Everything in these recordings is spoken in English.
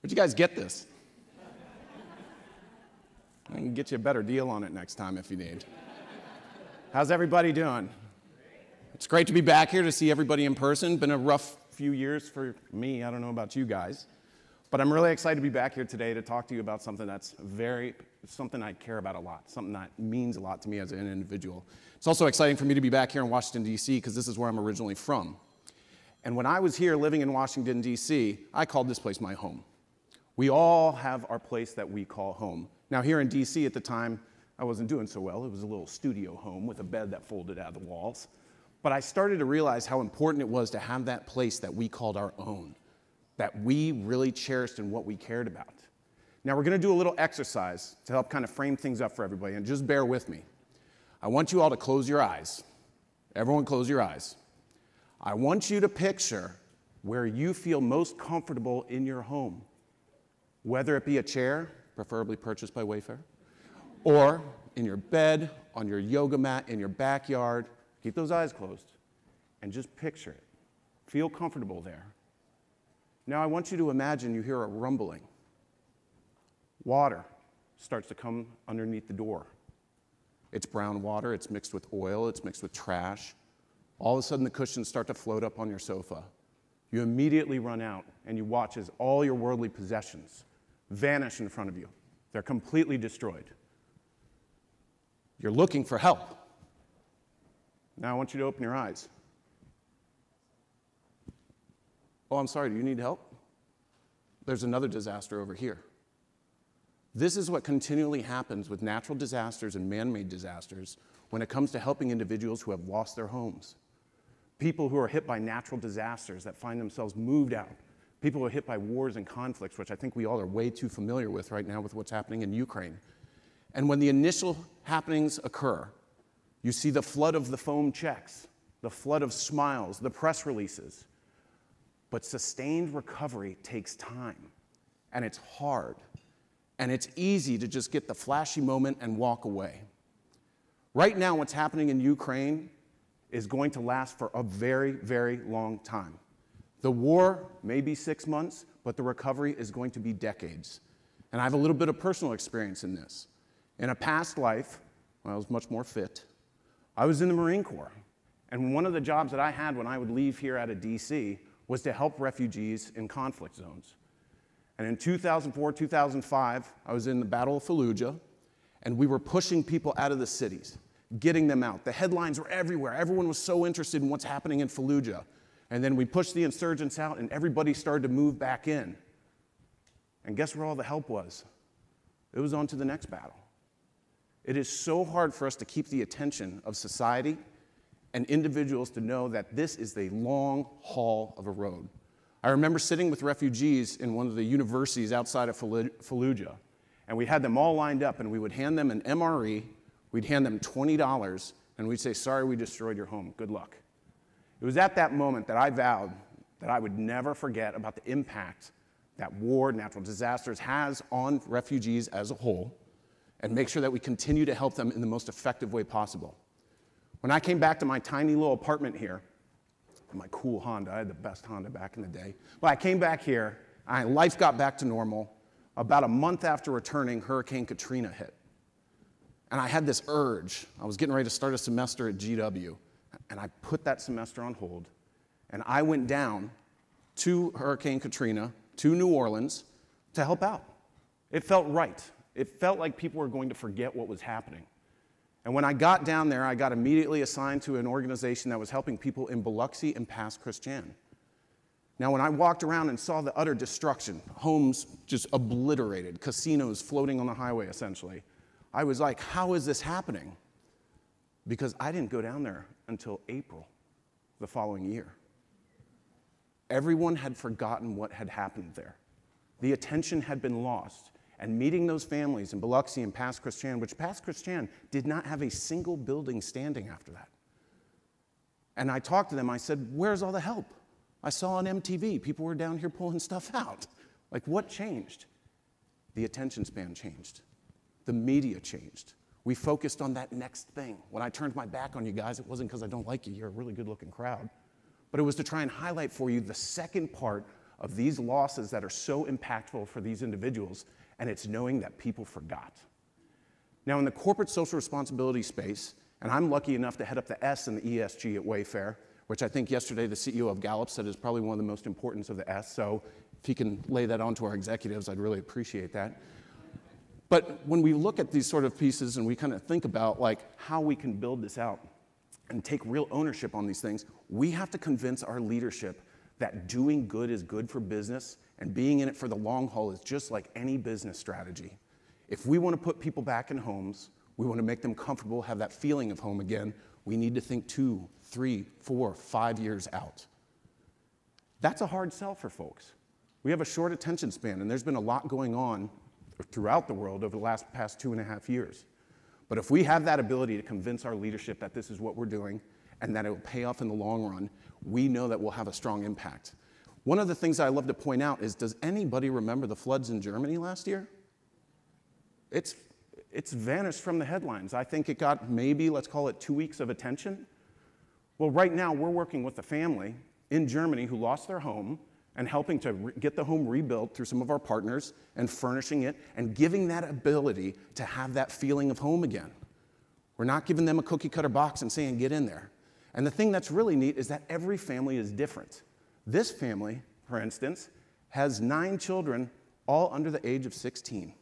Where'd you guys get this? I can get you a better deal on it next time if you need. How's everybody doing? It's great to be back here to see everybody in person. Been a rough few years for me. I don't know about you guys. But I'm really excited to be back here today to talk to you about something that's something I care about a lot, something that means a lot to me as an individual. It's also exciting for me to be back here in Washington, D.C., because this is where I'm originally from. And when I was here living in Washington, D.C., I called this place my home. We all have our place that we call home. Now, here in D.C. at the time, I wasn't doing so well. It was a little studio home with a bed that folded out of the walls. But I started to realize how important it was to have that place that we called our own, that we really cherished and what we cared about. Now, we're going to do a little exercise to help kind of frame things up for everybody, and just bear with me. I want you all to close your eyes. Everyone close your eyes. I want you to picture where you feel most comfortable in your home, whether it be a chair, preferably purchased by Wayfair, or in your bed, on your yoga mat, in your backyard. Keep those eyes closed, and just picture it. Feel comfortable there. Now I want you to imagine you hear a rumbling. Water starts to come underneath the door. It's brown water, it's mixed with oil, it's mixed with trash. All of a sudden the cushions start to float up on your sofa. You immediately run out and you watch as all your worldly possessions vanish in front of you. They're completely destroyed. You're looking for help. Now I want you to open your eyes. Oh, I'm sorry, do you need help? There's another disaster over here. This is what continually happens with natural disasters and man-made disasters when it comes to helping individuals who have lost their homes. People who are hit by natural disasters that find themselves moved out. People who are hit by wars and conflicts, which I think we all are way too familiar with right now with what's happening in Ukraine. And when the initial happenings occur, you see the flood of the phone checks, the flood of smiles, the press releases. But sustained recovery takes time, and it's hard, and it's easy to just get the flashy moment and walk away. Right now, what's happening in Ukraine is going to last for a very, very long time. The war may be 6 months, but the recovery is going to be decades. And I have a little bit of personal experience in this. In a past life, when I was much more fit, I was in the Marine Corps. And one of the jobs that I had when I would leave here out of DC was to help refugees in conflict zones. And in 2004, 2005, I was in the Battle of Fallujah, and we were pushing people out of the cities, getting them out. The headlines were everywhere. Everyone was so interested in what's happening in Fallujah. And then we pushed the insurgents out, and everybody started to move back in. And guess where all the help was? It was on to the next battle. It is so hard for us to keep the attention of society and individuals to know that this is the long haul of a road. I remember sitting with refugees in one of the universities outside of Fallujah, and we had them all lined up, and we would hand them an MRE, we'd hand them $20, and we'd say, sorry we destroyed your home, good luck. It was at that moment that I vowed that I would never forget about the impact that war, natural disasters has on refugees as a whole, and make sure that we continue to help them in the most effective way possible. When I came back to my tiny little apartment here, my cool Honda, I had the best Honda back in the day, but I came back here, and life got back to normal. About a month after returning, Hurricane Katrina hit. And I had this urge. I was getting ready to start a semester at GW, and I put that semester on hold, and I went down to Hurricane Katrina, to New Orleans, to help out. It felt right. It felt like people were going to forget what was happening. And when I got down there, I got immediately assigned to an organization that was helping people in Biloxi and Pass Christian. Now, when I walked around and saw the utter destruction, homes just obliterated, casinos floating on the highway, essentially, I was like, how is this happening? Because I didn't go down there until April the following year. Everyone had forgotten what had happened there. The attention had been lost. And meeting those families in Biloxi and Pass Christian, which Pass Christian did not have a single building standing after that. And I talked to them, I said, where's all the help? I saw on MTV, people were down here pulling stuff out. Like, what changed? The attention span changed. The media changed. We focused on that next thing. When I turned my back on you guys, it wasn't because I don't like you, you're a really good looking crowd. But it was to try and highlight for you the second part of these losses that are so impactful for these individuals, and it's knowing that people forgot. Now, in the corporate social responsibility space, and I'm lucky enough to head up the S in the ESG at Wayfair, which I think yesterday the CEO of Gallup said is probably one of the most important of the S, so if he can lay that on to our executives, I'd really appreciate that. But when we look at these sort of pieces and we kind of think about like how we can build this out and take real ownership on these things, we have to convince our leadership that doing good is good for business and being in it for the long haul is just like any business strategy. If we want to put people back in homes, we want to make them comfortable, have that feeling of home again, we need to think 2, 3, 4, 5 years out. That's a hard sell for folks. We have a short attention span, and there's been a lot going on throughout the world over the past 2.5 years. But if we have that ability to convince our leadership that this is what we're doing and that it will pay off in the long run, we know that we'll have a strong impact. One of the things I love to point out is, does anybody remember the floods in Germany last year? It's vanished from the headlines. I think it got maybe, let's call it 2 weeks of attention. Well, right now we're working with a family in Germany who lost their home and helping to get the home rebuilt through some of our partners and furnishing it and giving that ability to have that feeling of home again. We're not giving them a cookie cutter box and saying, get in there. And the thing that's really neat is that every family is different. This family, for instance, has 9 children, all under the age of 16.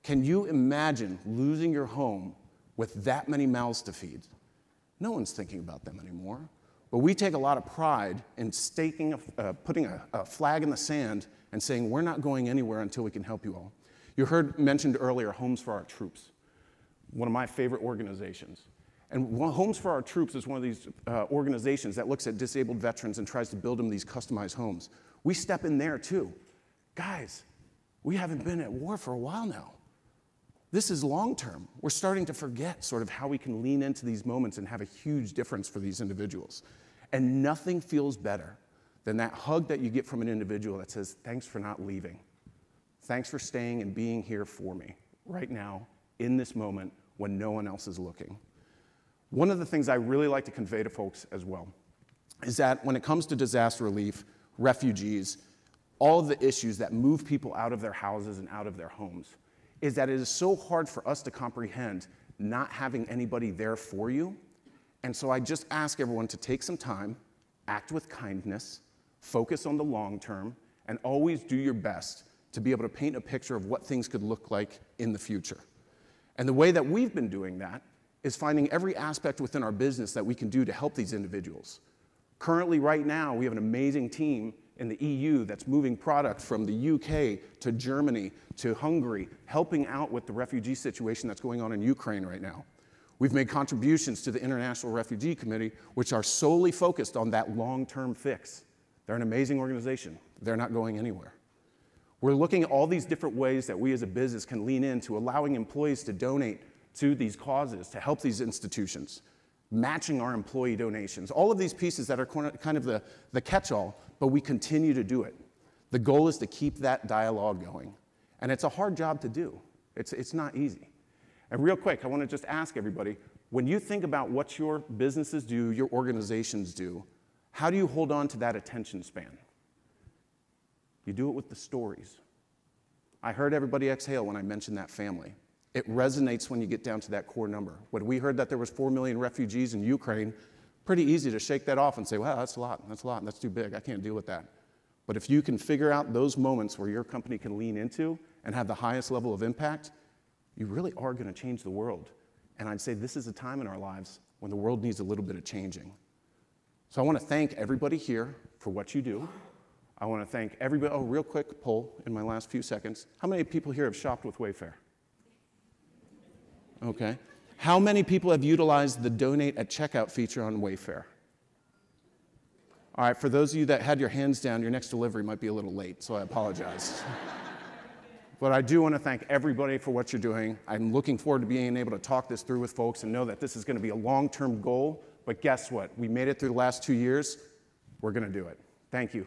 Can you imagine losing your home with that many mouths to feed? No one's thinking about them anymore. But we take a lot of pride in putting a flag in the sand and saying, we're not going anywhere until we can help you all. You heard mentioned earlier Homes for Our Troops, one of my favorite organizations. And Homes for Our Troops is one of these organizations that looks at disabled veterans and tries to build them these customized homes. We step in there too. Guys, we haven't been at war for a while now. This is long term. We're starting to forget sort of how we can lean into these moments and have a huge difference for these individuals. And nothing feels better than that hug that you get from an individual that says, thanks for not leaving. Thanks for staying and being here for me right now in this moment when no one else is looking. One of the things I really like to convey to folks as well is that when it comes to disaster relief, refugees, all of the issues that move people out of their houses and out of their homes, is that it is so hard for us to comprehend not having anybody there for you. And so I just ask everyone to take some time, act with kindness, focus on the long term, and always do your best to be able to paint a picture of what things could look like in the future. And the way that we've been doing that is finding every aspect within our business that we can do to help these individuals. Currently, right now, we have an amazing team in the EU that's moving product from the UK to Germany to Hungary, helping out with the refugee situation that's going on in Ukraine right now. We've made contributions to the International Refugee Committee, which are solely focused on that long-term fix. They're an amazing organization. They're not going anywhere. We're looking at all these different ways that we as a business can lean into allowing employees to donate to these causes, to help these institutions, matching our employee donations, all of these pieces that are kind of the catch-all, but we continue to do it. The goal is to keep that dialogue going. And it's a hard job to do. It's not easy. And real quick, I want to just ask everybody, when you think about what your businesses do, your organizations do, how do you hold on to that attention span? You do it with the stories. I heard everybody exhale when I mentioned that family. It resonates when you get down to that core number. When we heard that there was 4 million refugees in Ukraine, pretty easy to shake that off and say, wow, that's a lot, that's too big, I can't deal with that. But if you can figure out those moments where your company can lean into and have the highest level of impact, you really are going to change the world. And I'd say this is a time in our lives when the world needs a little bit of changing. So I want to thank everybody here for what you do. I want to thank everybody. Oh, real quick poll in my last few seconds. How many people here have shopped with Wayfair? Okay. How many people have utilized the donate at checkout feature on Wayfair? All right, for those of you that had your hands down, your next delivery might be a little late, so I apologize. But I do want to thank everybody for what you're doing. I'm looking forward to being able to talk this through with folks and know that this is going to be a long-term goal. But guess what? We made it through the last 2 years. We're going to do it. Thank you.